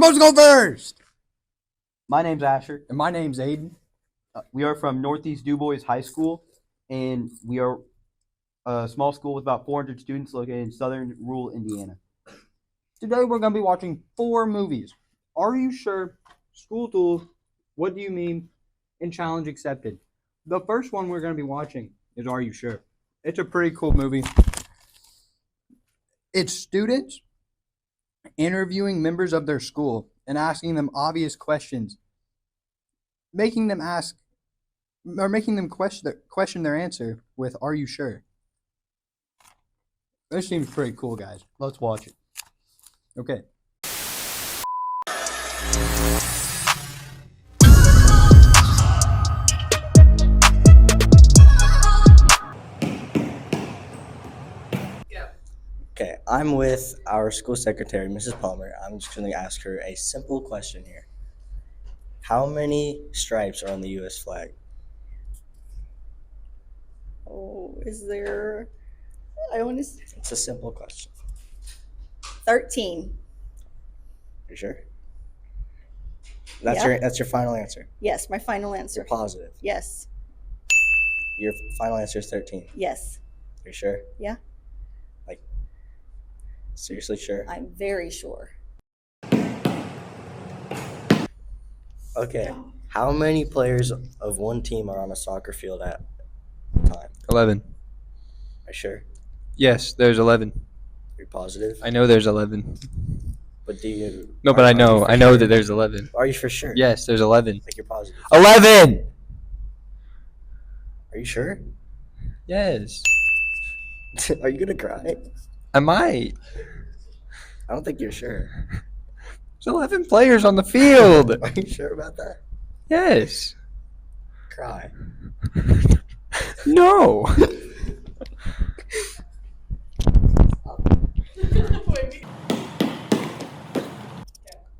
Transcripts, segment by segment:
supposed to go first. My name's Asher. And my name's Aiden. We are from Northeast Dubois High School, and we are a small school with about 400 students located in southern rural Indiana. Today we're going to be watching 4 movies. Are you sure? School Duel, What Do You Mean? And Challenge Accepted. The first one we're going to be watching is Are You Sure? It's a pretty cool movie. It's students interviewing members of their school and asking them obvious questions, making them question their answer with "Are you sure?" This seems pretty cool, guys. Let's watch it. Okay. Okay, I'm with our school secretary, Mrs. Palmer. I'm just going to ask her a simple question here. How many stripes are on the U.S. flag? Oh, is there? I want to. It's a simple question. 13. You sure? That's Yeah. your final answer. Yes, my final answer. You're positive. Yes. Your final answer is 13. Yes. You're sure? Yeah. Like, seriously sure? I'm very sure. Okay. How many players of one team are on a soccer field at a time? 11. Are you sure? Yes, there's 11. You're positive? I know there's 11. But do you? No, but I know sure? that there's 11. Are you for sure? Yes, there's 11. Like you're positive? 11. Are you sure? Yes. Are you gonna cry? I might. I don't think you're sure. There's 11 players on the field. Are you sure about that? Yes. Cry. No.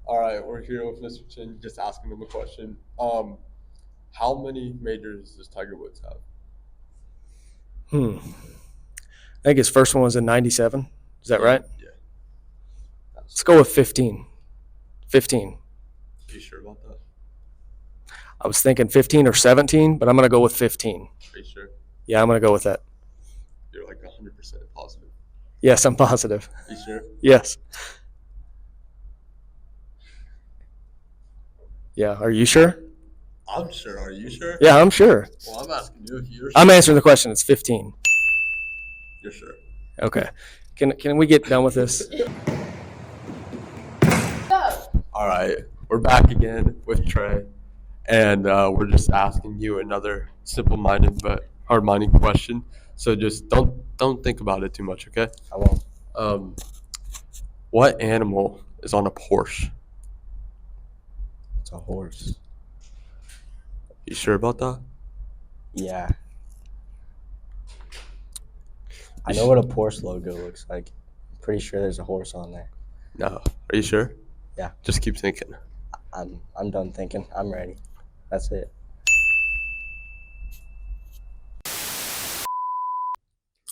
All right, we're here with Mr. Chin, just asking him a question. How many majors does Tiger Woods have? I think his first one was in 97. Is that right? Yeah. Let's go with 15. 15. Are you sure about that? I was thinking 15 or 17, but I'm going to go with 15. Are you sure? Yeah, I'm going to go with that. You're like 100% positive. Yes, I'm positive. You sure? Yes. Yeah, are you sure? I'm sure. Are you sure? Yeah, I'm sure. Well, I'm asking you if you're sure. I'm answering the question. It's 15. You're sure. Okay. Can we get done with this? All right, we're back again with Trey, and we're just asking you another simple-minded but hard-minded question. So just don't think about it too much, okay? I won't. What animal is on a Porsche? It's a horse. You sure about that? Yeah. I know what a Porsche logo looks like. I'm pretty sure there's a horse on there. No. Are you sure? Yeah. Just keep thinking. I'm done thinking. I'm ready. That's it.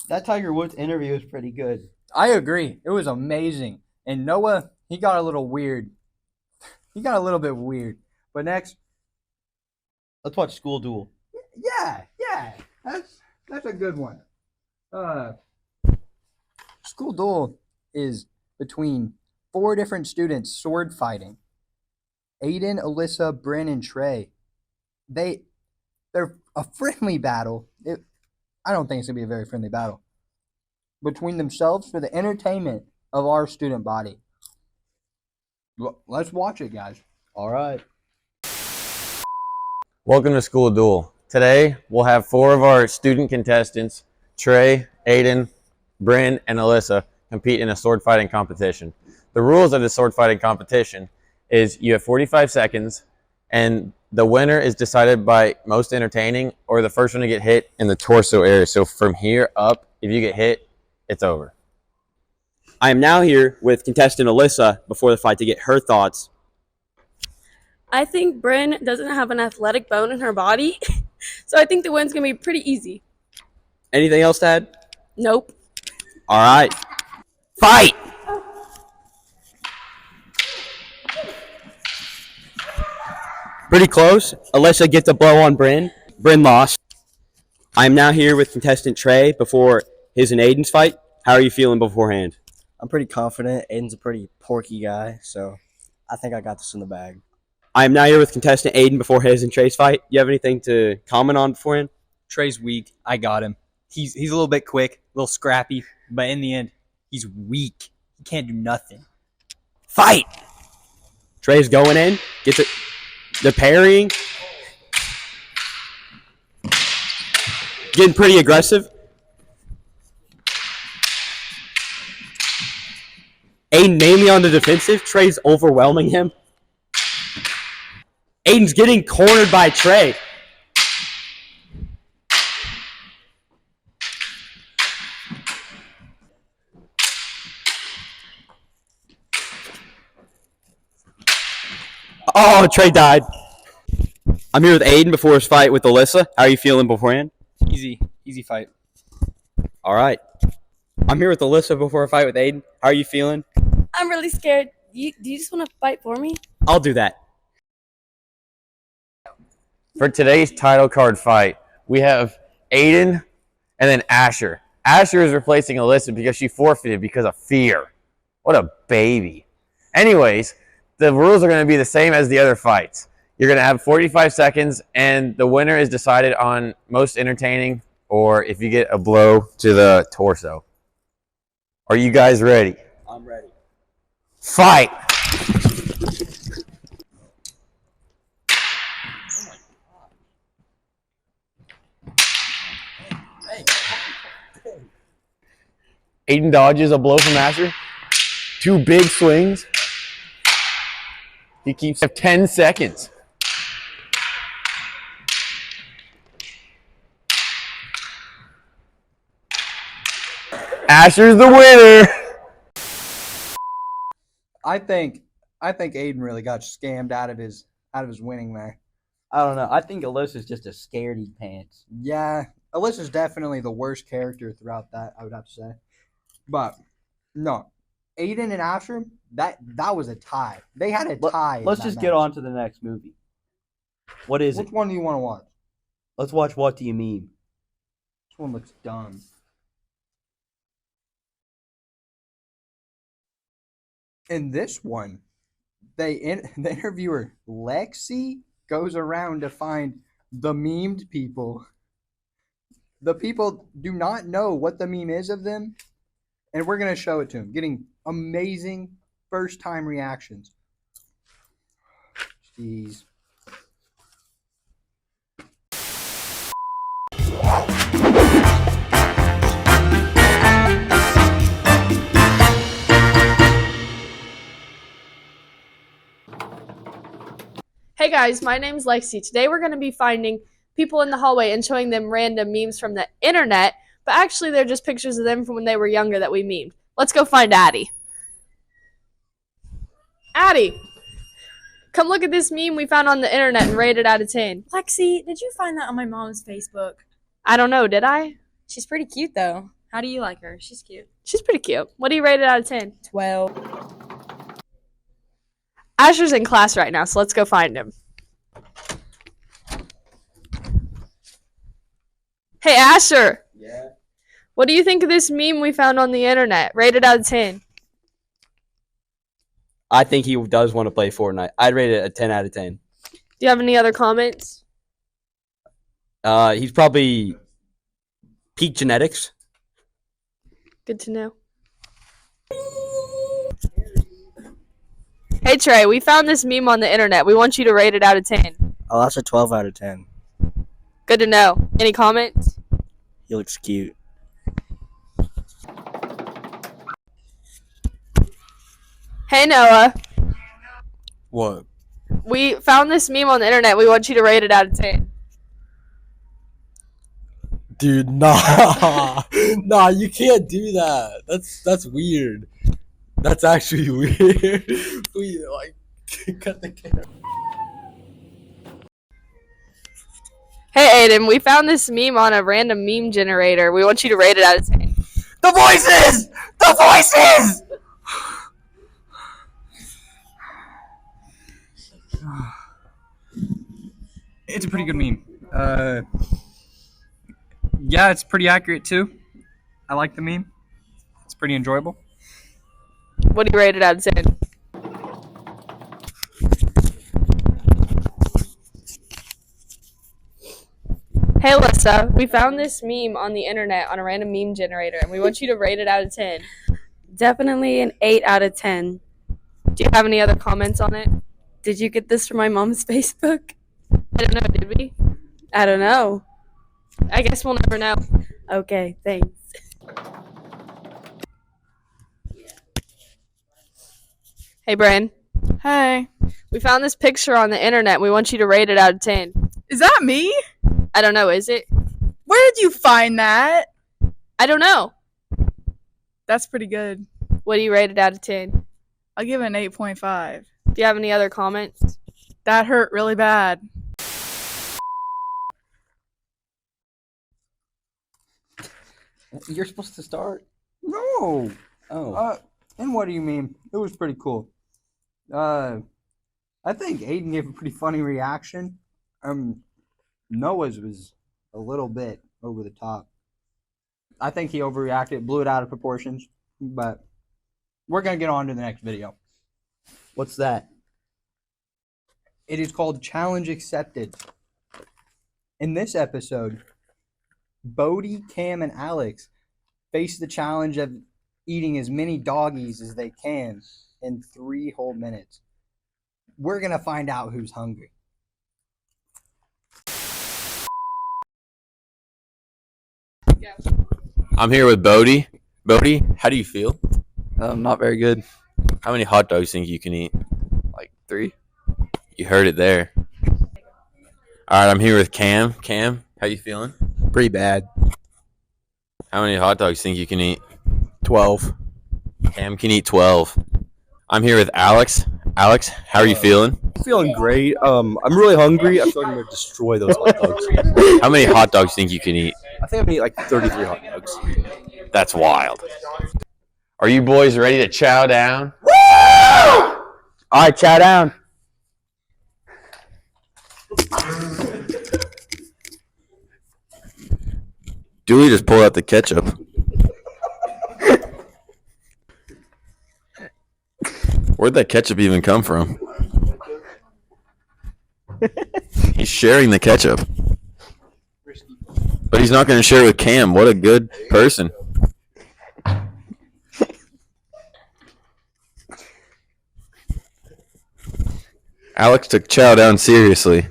That Tiger Woods interview was pretty good. I agree. It was amazing. And Noah, he got a little weird. He got a little bit weird. But next, Let's watch School Duel. yeah, that's a good one. School Duel is between 4 different students sword fighting. Aiden, Alyssa, Bryn, and Trey. They're a friendly battle. I don't think it's gonna be a very friendly battle between themselves for the entertainment of our student body. Let's watch it, guys. All right. Welcome to School Duel. Today, we'll have 4 of our student contestants, Trey, Aiden, Bryn, and Alyssa, compete in a sword fighting competition. The rules of the sword fighting competition is you have 45 seconds, and the winner is decided by most entertaining or the first one to get hit in the torso area. So from here up, if you get hit, it's over. I am now here with contestant Alyssa before the fight to get her thoughts. I think Bryn doesn't have an athletic bone in her body, so I think the win's going to be pretty easy. Anything else to add? Nope. All right. Fight! Pretty close. Alyssa gets a blow on Bryn. Bryn lost. I'm now here with contestant Trey before his and Aiden's fight. How are you feeling beforehand? I'm pretty confident. Aiden's a pretty porky guy, so I think I got this in the bag. I am now here with contestant Aiden before his and Trey's fight. You have anything to comment on beforehand? Trey's weak. I got him. He's a little bit quick, a little scrappy, but in the end, he's weak. He can't do nothing. Fight! Trey's going in. Gets it. The parrying. Getting pretty aggressive. Aiden mainly on the defensive. Trey's overwhelming him. Aiden's getting cornered by Trey. Oh, Trey died. I'm here with Aiden before his fight with Alyssa. How are you feeling beforehand? Easy fight. All right. I'm here with Alyssa before a fight with Aiden. How are you feeling? I'm really scared. Do you just want to fight for me? I'll do that. For today's title card fight, we have Aiden and then Asher. Asher is replacing Alyssa because she forfeited because of fear. What a baby. Anyways, the rules are going to be the same as the other fights. You're going to have 45 seconds, and the winner is decided on most entertaining or if you get a blow to the torso. Are you guys ready? I'm ready. Fight! Aiden dodges a blow from Asher. 2 big swings. He keeps 10 seconds. Asher's the winner. I think Aiden really got scammed out of his winning there. I don't know. I think Alyssa's just a scaredy pants. Yeah, Alyssa's definitely the worst character throughout that, I would have to say. But no, Aiden and Asher, that was a tie. They had a tie. Let's just get on to the next movie. What is Which it? one do you want to watch? Let's watch What Do You Mean? This one looks dumb. In this one, the interviewer Lexi goes around to find the memed people. The people do not know what the meme is of them, and we're gonna show it to them, getting amazing first-time reactions. Jeez. Hey guys, my name's Lexi. Today we're going to be finding people in the hallway and showing them random memes from the internet, but actually they're just pictures of them from when they were younger that we memed. Let's go find Addie. Addie, come look at this meme we found on the internet and rate it out of 10. Lexi, did you find that on my mom's Facebook? I don't know, did I? She's pretty cute, though. How do you like her? She's cute. She's pretty cute. What do you rate it out of 10? 12. Asher's in class right now, so let's go find him. Hey, Asher. Yeah. What do you think of this meme we found on the internet? Rate it out of 10. I think he does want to play Fortnite. I'd rate it a 10 out of 10. Do you have any other comments? He's probably peak genetics. Good to know. Hey, Trey, we found this meme on the internet. We want you to rate it out of 10. Oh, that's a 12 out of 10. Good to know. Any comments? He looks cute. Hey, Noah. What? We found this meme on the internet. We want you to rate it out of 10. Dude, nah. Nah, you can't do that. That's weird. That's actually weird. We like cut the camera. Hey, Aiden, we found this meme on a random meme generator. We want you to rate it out of 10. The voices! The voices! It's a pretty good meme. Yeah, it's pretty accurate too. I like the meme. It's pretty enjoyable. What do you rate it out of 10? Hey Alyssa, we found this meme on the internet on a random meme generator, and we want you to rate it out of 10. Definitely an 8 out of 10. Do you have any other comments on it? Did you get this from my mom's Facebook? I don't know, did we? I don't know. I guess we'll never know. Okay, thanks. Hey Bran, Hey, we found this picture on the internet. We want you to rate it out of 10. is that me? I don't know, is it? Where did you find that? I don't know. That's pretty good. What do you rate it out of 10? I'll give it an 8.5. Do you have any other comments? That hurt really bad. You're supposed to start. No. Oh. And what do you mean? It was pretty cool. I think Aiden gave a pretty funny reaction. Noah's was a little bit over the top. I think he overreacted, blew it out of proportions. But we're gonna get on to the next video. What's that? It is called Challenge Accepted. In this episode, Bodie, Cam, and Alex face the challenge of eating as many doggies as they can in 3 whole minutes. We're going to find out who's hungry. I'm here with Bodie. Bodie, how do you feel? Not very good. How many hot dogs think you can eat? Like 3. You heard it there. All right, I'm here with Cam. Cam, how you feeling? Pretty bad. How many hot dogs think you can eat? 12. Cam can eat 12. I'm here with Alex. Alex, how are you feeling? Feeling great. I'm really hungry. I feel like I'm gonna destroy those hot dogs. How many hot dogs think you can eat? I think I'm gonna eat like 33 hot dogs. That's wild. Are you boys ready to chow down? All right, chow down. Dewey just pulled out the ketchup. Where'd that ketchup even come from? He's sharing the ketchup. But he's not going to share it with Cam. What a good person. Alex took chow down seriously.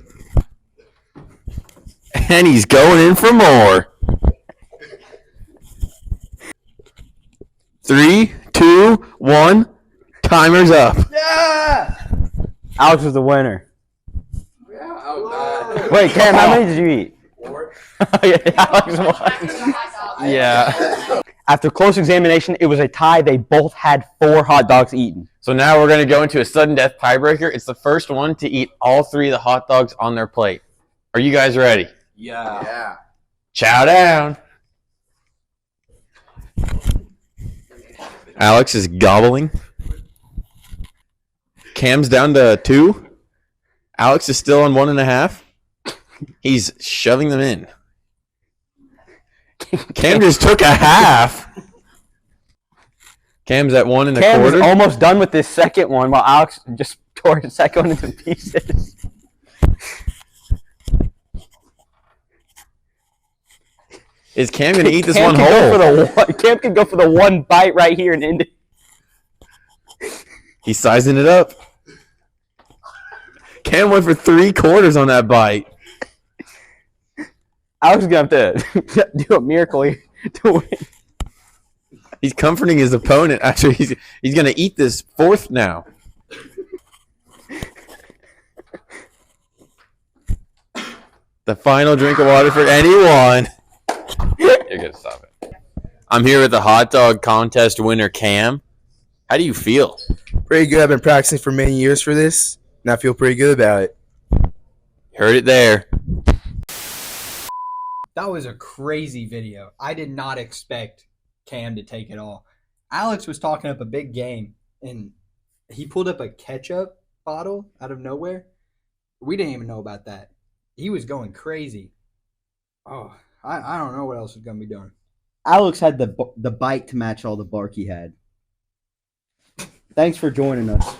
And he's going in for more. 3, 2, 1. Timer's up. Yeah! Alex was the winner. Wait, Cam, how many did you eat? 4. Alex won. Yeah. After close examination, it was a tie. They both had 4 hot dogs eaten. So now we're going to go into a sudden death tiebreaker. It's the first one to eat all 3 of the hot dogs on their plate. Are you guys ready? Yeah. Chow down. Alex is gobbling. Cam's down to 2. Alex is still on 1.5. He's shoving them in. Cam just took a half. Cam's at 1 1/4. Cam was almost done with this second one while Alex just tore his second one into pieces. Is Cam going to eat this Cam one could go whole? Cam could go for the one bite right here and end it. He's sizing it up. Cam went for 3/4 on that bite. Alex is going to have to do a miracle here to win. He's comforting his opponent. Actually, he's going to eat this 4th now. The final drink of water for anyone. You're going to stop it. I'm here with the hot dog contest winner, Cam. How do you feel? Pretty good. I've been practicing for many years for this, and I feel pretty good about it. Heard it there. That was a crazy video. I did not expect Cam to take it all. Alex was talking up a big game, and he pulled up a ketchup bottle out of nowhere. We didn't even know about that. He was going crazy. Oh, I don't know what else is gonna be done. Alex had the bite to match all the bark he had. Thanks for joining us.